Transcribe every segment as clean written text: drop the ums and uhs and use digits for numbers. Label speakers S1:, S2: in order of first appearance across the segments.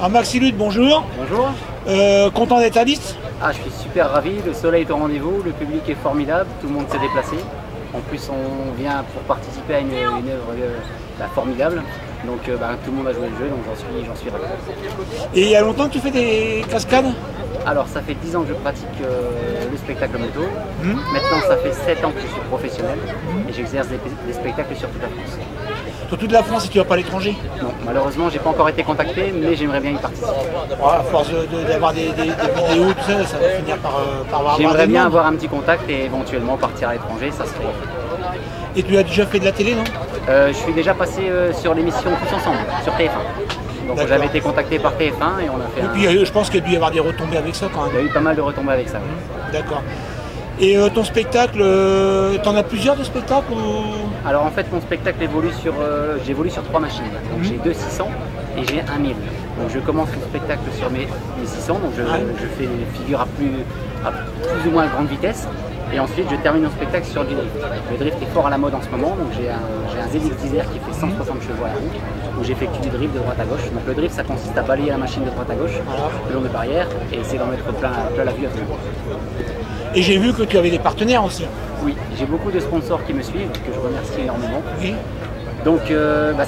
S1: Alors Maxi Lutte, bonjour.
S2: Bonjour.
S1: Content d'être à Nice?
S2: Ah, je suis super ravi, le soleil est au rendez-vous, le public est formidable, tout le monde s'est déplacé. En plus, on vient pour participer à une œuvre formidable. Donc tout le monde a joué le jeu, donc j'en suis ravi.
S1: Et il y a longtemps que tu fais des cascades?
S2: Alors ça fait 10 ans que je pratique le spectacle moto. Maintenant ça fait 7 ans que je suis professionnel et j'exerce des spectacles sur toute la France.
S1: Sur toute la France et tu vas pas à l'étranger?
S2: Non, malheureusement j'ai pas encore été contacté, mais j'aimerais bien y participer.
S1: À force d'avoir des vidéos, tout ça, ça va finir par avoir.
S2: J'aimerais bien avoir un petit contact et éventuellement partir à l'étranger, ça serait...
S1: Et tu as déjà fait de la télé, non?
S2: Je suis déjà passé sur l'émission Tous Ensemble, sur TF1. Donc j'avais été contacté par TF1 et on a fait
S1: Et puis je pense qu'il y a dû y avoir des retombées avec ça quand même.
S2: Il y a eu pas mal de retombées avec ça.
S1: D'accord. Et ton spectacle, t'en as plusieurs de spectacles ou...
S2: Alors en fait mon spectacle évolue j'évolue sur 3 machines. Donc j'ai 2 600 et j'ai 1 1000. Donc je commence le spectacle sur mes 600, donc je fais figure à plus ou moins grande vitesse. Et ensuite je termine mon spectacle sur du drift. Le drift est fort à la mode en ce moment, donc j'ai un ZX 10R qui fait 160 chevaux à la roue, où j'effectue du drift de droite à gauche. Donc le drift ça consiste à balayer la machine de droite à gauche, le long des barrières, et essayer d'en mettre plein la vue à tout le monde.
S1: Et j'ai vu que tu avais des partenaires aussi.
S2: Oui, j'ai beaucoup de sponsors qui me suivent, que je remercie énormément.
S1: Oui.
S2: Donc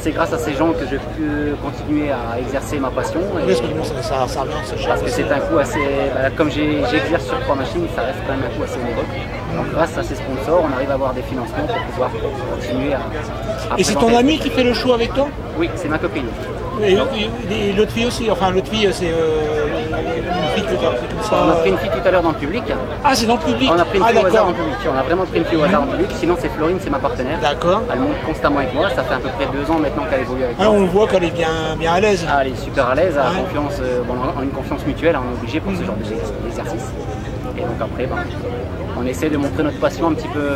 S2: c'est grâce à ces gens que je peux continuer à exercer ma passion.
S1: Parce que ça revient, c'est cher.
S2: Parce que c'est un coût assez... comme j'exerce sur 3 machines, ça reste quand même un coût assez onéreux. Donc grâce à ces sponsors, on arrive à avoir des financements pour pouvoir continuer à
S1: Et c'est ton ami qui fait le show avec toi?
S2: Oui, c'est ma copine.
S1: Et l'autre fille aussi, enfin l'autre fille c'est une fille que tu as pris comme ça.
S2: On a pris une fille tout à l'heure dans le public.
S1: Ah, c'est dans le public?
S2: On a pris une fille au hasard dans le public. On a vraiment pris une fille au hasard dans le public. Sinon c'est Florine, c'est ma partenaire.
S1: D'accord.
S2: Elle monte constamment avec moi. Ça fait à peu près 2 ans maintenant qu'elle évolue avec moi.
S1: On voit qu'elle est bien à l'aise.
S2: Ah, elle est super à l'aise, on a une confiance mutuelle, on est obligé pour ce genre d'exercice. Et donc après, on essaie de montrer notre passion un petit peu.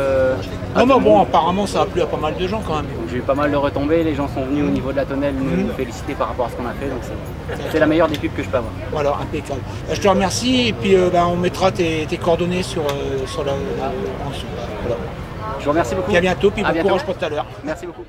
S1: Non, bon, apparemment ça a plu à pas mal de gens quand même.
S2: J'ai eu pas mal de retombées, les gens sont venus au niveau de la tonnelle nous féliciter par rapport à ce qu'on a fait, donc c'est la meilleure des pubs que je peux avoir.
S1: Voilà, impeccable. Je te remercie et puis on mettra tes coordonnées sur en dessous. Voilà.
S2: Je vous remercie beaucoup.
S1: Et à bientôt, puis bon courage pour tout à l'heure.
S2: Merci beaucoup.